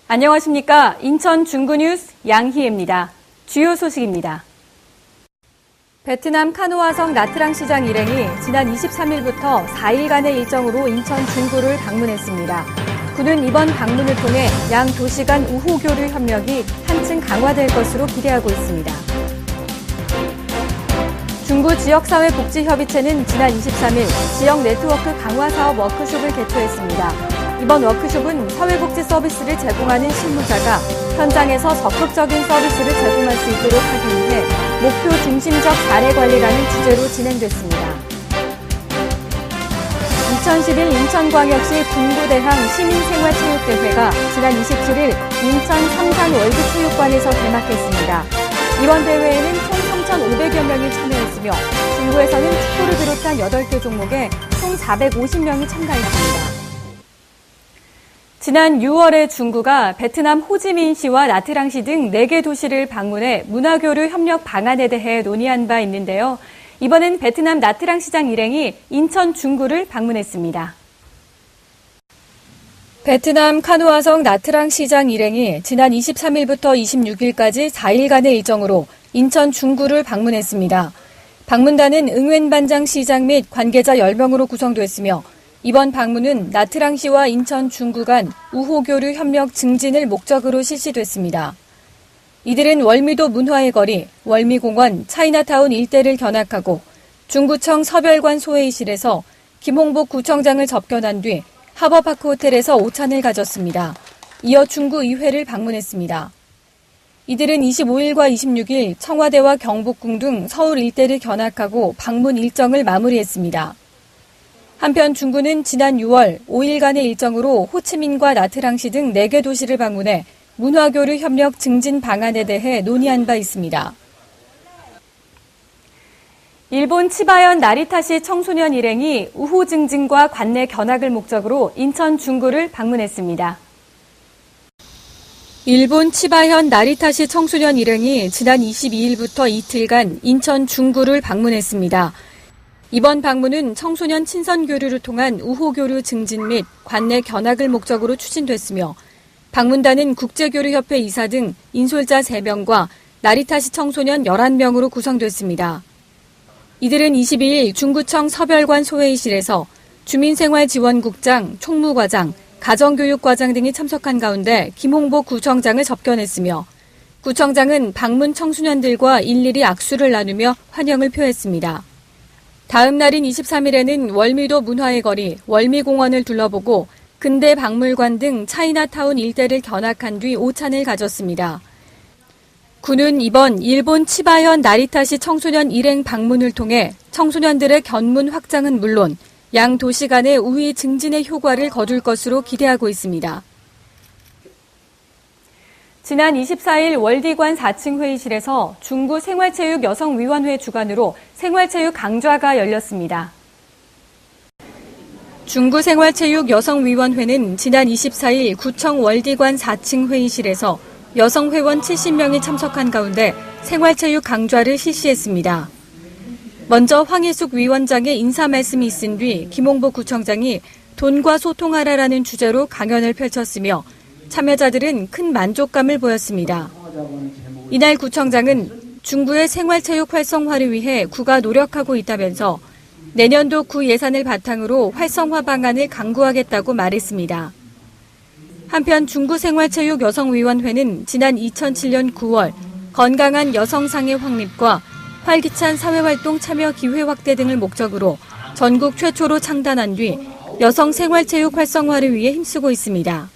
안녕하십니까. 인천 중구뉴스 양희애입니다. 주요 소식입니다. 베트남 카누아성 나트랑 시장 일행이 지난 23일부터 4일간의 일정으로 인천 중구를 방문했습니다. 군은 이번 방문을 통해 양 도시 간 우호 교류 협력이 한층 강화될 것으로 기대하고 있습니다. 중구 지역사회복지협의체는 지난 23일 지역 네트워크 강화 사업 워크숍을 개최했습니다. 이번 워크숍은 사회복지 서비스를 제공하는 실무자가 현장에서 적극적인 서비스를 제공할 수 있도록 하기 위해 목표 중심적 사례 관리라는 주제로 진행됐습니다. 2011 인천광역시 군구대항 시민생활체육대회가 지난 27일 인천 삼산월드체육관에서 개막했습니다. 이번 대회에는 총 3,500여 명이 참여했으며 중구에서는 축구를 비롯한 8개 종목에 총 450명이 참가했습니다. 지난 6월에 중구가 베트남 호지민시와 나트랑시 등 4개 도시를 방문해 문화교류 협력 방안에 대해 논의한 바 있는데요. 이번엔 베트남 나트랑 시장 일행이 인천 중구를 방문했습니다. 베트남 카누아성 나트랑 시장 일행이 지난 23일부터 26일까지 4일간의 일정으로 인천 중구를 방문했습니다. 방문단은 응웬반장 시장 및 관계자 10명으로 구성됐으며 이번 방문은 나트랑시와 인천 중구 간 우호교류 협력 증진을 목적으로 실시됐습니다. 이들은 월미도 문화의 거리, 월미공원, 차이나타운 일대를 견학하고 중구청 서별관 소회의실에서 김홍복 구청장을 접견한 뒤 하버파크 호텔에서 오찬을 가졌습니다. 이어 중구의회를 방문했습니다. 이들은 25일과 26일 청와대와 경복궁 등 서울 일대를 견학하고 방문 일정을 마무리했습니다. 한편 중구는 지난 6월 5일간의 일정으로 호치민과 나트랑시 등 4개 도시를 방문해 문화교류 협력 증진 방안에 대해 논의한 바 있습니다. 일본 치바현 나리타시 청소년 일행이 우호 증진과 관내 견학을 목적으로 인천 중구를 방문했습니다. 일본 치바현 나리타시 청소년 일행이 지난 22일부터 이틀간 인천 중구를 방문했습니다. 이번 방문은 청소년 친선교류를 통한 우호교류 증진 및 관내 견학을 목적으로 추진됐으며 방문단은 국제교류협회 이사 등 인솔자 3명과 나리타시 청소년 11명으로 구성됐습니다. 이들은 22일 중구청 서별관 소회의실에서 주민생활지원국장, 총무과장, 가정교육과장 등이 참석한 가운데 김홍복 구청장을 접견했으며 구청장은 방문 청소년들과 일일이 악수를 나누며 환영을 표했습니다. 다음 날인 23일에는 월미도 문화의 거리, 월미공원을 둘러보고 근대 박물관 등 차이나타운 일대를 견학한 뒤 오찬을 가졌습니다. 군은 이번 일본 치바현 나리타시 청소년 일행 방문을 통해 청소년들의 견문 확장은 물론 양 도시 간의 우위 증진의 효과를 거둘 것으로 기대하고 있습니다. 지난 24일 월디관 4층 회의실에서 중구 생활체육 여성위원회 주관으로 생활체육 강좌가 열렸습니다. 중구 생활체육 여성위원회는 지난 24일 구청 월디관 4층 회의실에서 여성회원 70명이 참석한 가운데 생활체육 강좌를 실시했습니다. 먼저 황희숙 위원장의 인사 말씀이 있은 뒤 김홍복 구청장이 돈과 소통하라라는 주제로 강연을 펼쳤으며 참여자들은 큰 만족감을 보였습니다. 이날 구청장은 중구의 생활체육 활성화를 위해 구가 노력하고 있다면서 내년도 구 예산을 바탕으로 활성화 방안을 강구하겠다고 말했습니다. 한편 중구생활체육 여성위원회는 지난 2007년 9월 건강한 여성상의 확립과 활기찬 사회활동 참여 기회 확대 등을 목적으로 전국 최초로 창단한 뒤 여성 생활체육 활성화를 위해 힘쓰고 있습니다.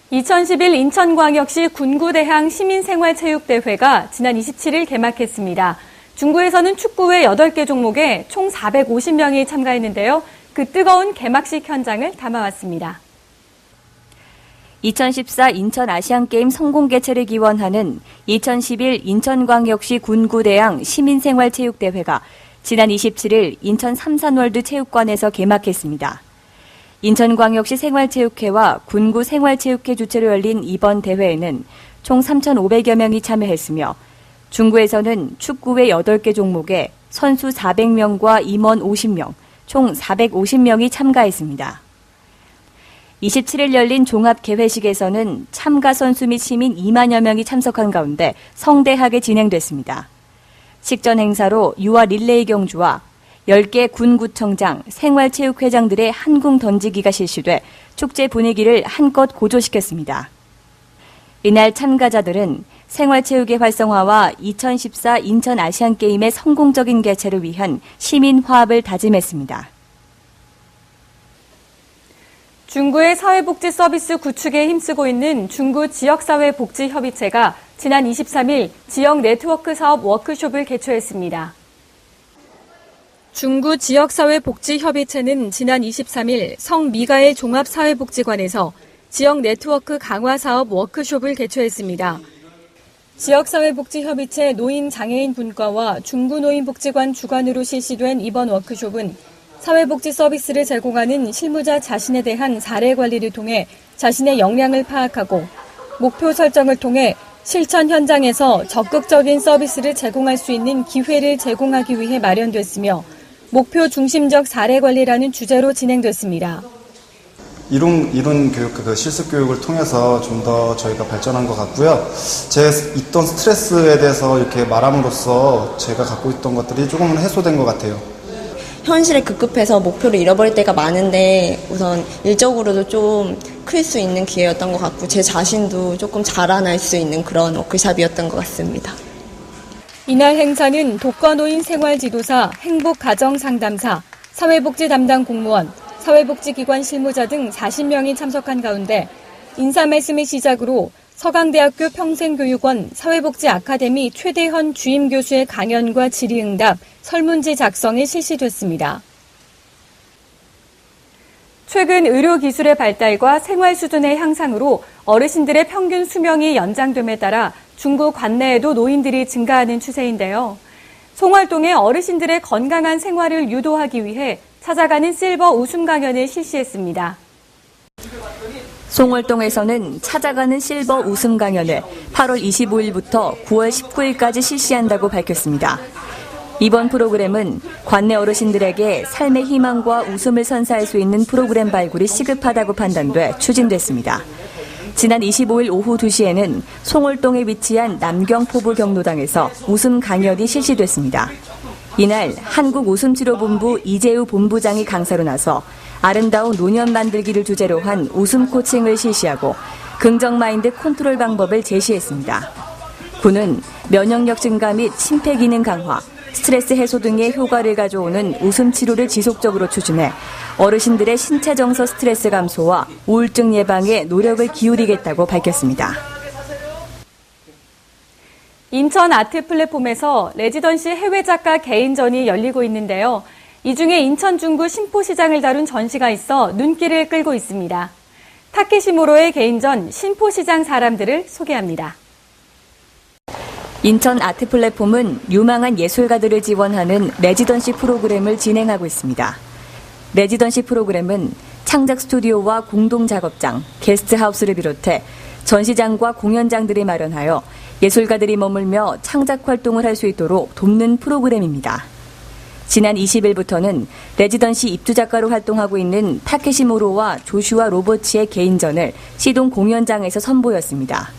2011 인천광역시 군구대항 시민생활체육대회가 지난 27일 개막했습니다. 중구에서는 축구 외 8개 종목에 총 450명이 참가했는데요. 그 뜨거운 개막식 현장을 담아왔습니다. 2014 인천 아시안게임 성공 개최를 기원하는 2011 인천광역시 군구대항 시민생활체육대회가 지난 27일 인천 삼산월드체육관에서 개막했습니다. 인천광역시 생활체육회와 군구 생활체육회 주최로 열린 이번 대회에는 총 3,500여 명이 참여했으며 중구에서는 축구 외 8개 종목에 선수 400명과 임원 50명, 총 450명이 참가했습니다. 27일 열린 종합 개회식에서는 참가 선수 및 시민 2만여 명이 참석한 가운데 성대하게 진행됐습니다. 식전 행사로 유아 릴레이 경주와 10개 군구청장, 생활체육회장들의 한궁 던지기가 실시돼 축제 분위기를 한껏 고조시켰습니다. 이날 참가자들은 생활체육의 활성화와 2014 인천 아시안게임의 성공적인 개최를 위한 시민 화합을 다짐했습니다. 중구의 사회복지 서비스 구축에 힘쓰고 있는 중구 지역사회복지협의체가 지난 23일 지역 네트워크 사업 워크숍을 개최했습니다. 중구 지역사회복지협의체는 지난 23일 성미가의 종합사회복지관에서 지역 네트워크 강화 사업 워크숍을 개최했습니다. 지역사회복지협의체 노인장애인 분과와 중구노인복지관 주관으로 실시된 이번 워크숍은 사회복지 서비스를 제공하는 실무자 자신에 대한 사례 관리를 통해 자신의 역량을 파악하고 목표 설정을 통해 실천 현장에서 적극적인 서비스를 제공할 수 있는 기회를 제공하기 위해 마련됐으며 목표 중심적 사례 관리라는 주제로 진행됐습니다. 이론 교육, 실습 교육을 통해서 좀 더 저희가 발전한 것 같고요. 제 있던 스트레스에 대해서 이렇게 말함으로써 제가 갖고 있던 것들이 조금은 해소된 것 같아요. 현실에 급급해서 목표를 잃어버릴 때가 많은데 우선 일적으로도 좀 클 수 있는 기회였던 것 같고 제 자신도 조금 자라날 수 있는 그런 워크숍이었던 것 같습니다. 이날 행사는 독거노인 생활지도사, 행복가정상담사, 사회복지 담당 공무원, 사회복지기관 실무자 등 40명이 참석한 가운데 인사 말씀을 시작으로 서강대학교 평생교육원 사회복지 아카데미 최대헌 주임 교수의 강연과 질의응답, 설문지 작성이 실시됐습니다. 최근 의료기술의 발달과 생활 수준의 향상으로 어르신들의 평균 수명이 연장됨에 따라 중구 관내에도 노인들이 증가하는 추세인데요. 송월동에 어르신들의 건강한 생활을 유도하기 위해 찾아가는 실버 웃음 강연을 실시했습니다. 송월동에서는 찾아가는 실버 웃음 강연을 8월 25일부터 9월 19일까지 실시한다고 밝혔습니다. 이번 프로그램은 관내 어르신들에게 삶의 희망과 웃음을 선사할 수 있는 프로그램 발굴이 시급하다고 판단돼 추진됐습니다. 지난 25일 오후 2시에는 송월동에 위치한 남경포부 경로당에서 웃음 강연이 실시됐습니다. 이날 한국웃음치료본부 이재우 본부장이 강사로 나서 아름다운 노년 만들기를 주제로 한 웃음 코칭을 실시하고 긍정 마인드 컨트롤 방법을 제시했습니다. 군은 면역력 증가 및 심폐기능 강화, 스트레스 해소 등의 효과를 가져오는 웃음 치료를 지속적으로 추진해 어르신들의 신체 정서 스트레스 감소와 우울증 예방에 노력을 기울이겠다고 밝혔습니다. 인천 아트 플랫폼에서 레지던시 해외 작가 개인전이 열리고 있는데요. 이 중에 인천 중구 신포시장을 다룬 전시가 있어 눈길을 끌고 있습니다. 타케시모로의 개인전 신포시장 사람들을 소개합니다. 인천 아트 플랫폼은 유망한 예술가들을 지원하는 레지던시 프로그램을 진행하고 있습니다. 레지던시 프로그램은 창작 스튜디오와 공동 작업장, 게스트하우스를 비롯해 전시장과 공연장들이 마련하여 예술가들이 머물며 창작 활동을 할 수 있도록 돕는 프로그램입니다. 지난 20일부터는 레지던시 입주작가로 활동하고 있는 타케시모로와 조슈아 로버츠의 개인전을 시동 공연장에서 선보였습니다.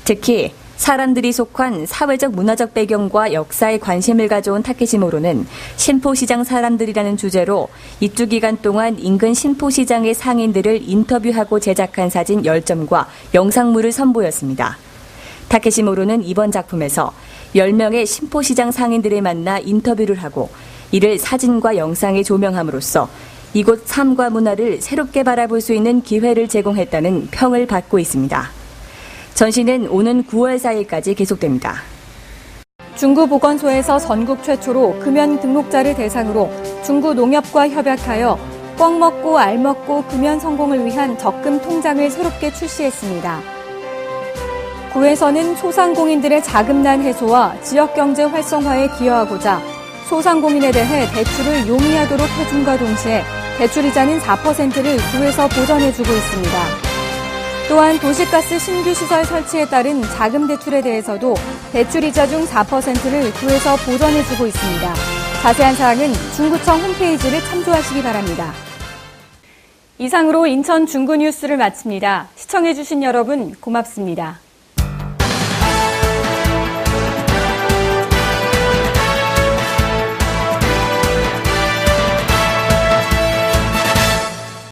특히 사람들이 속한 사회적 문화적 배경과 역사에 관심을 가져온 타케시모로는 신포시장 사람들이라는 주제로 입주 기간 동안 인근 신포시장의 상인들을 인터뷰하고 제작한 사진 10점과 영상물을 선보였습니다. 타케시모로는 이번 작품에서 10명의 신포시장 상인들을 만나 인터뷰를 하고 이를 사진과 영상에 조명함으로써 이곳 삶과 문화를 새롭게 바라볼 수 있는 기회를 제공했다는 평을 받고 있습니다. 전시는 오는 9월 4일까지 계속됩니다. 중구보건소에서 전국 최초로 금연 등록자를 대상으로 중구농협과 협약하여 꽉 먹고 알 먹고 금연 성공을 위한 적금 통장을 새롭게 출시했습니다. 구에서는 소상공인들의 자금난 해소와 지역경제 활성화에 기여하고자 소상공인에 대해 대출을 용이하도록 해줌과 동시에 대출이자는 4%를 구에서 보전해주고 있습니다. 또한 도시가스 신규 시설 설치에 따른 자금 대출에 대해서도 대출이자 중 4%를 구에서 보전해주고 있습니다. 자세한 사항은 중구청 홈페이지를 참조하시기 바랍니다. 이상으로 인천 중구 뉴스를 마칩니다. 시청해주신 여러분 고맙습니다.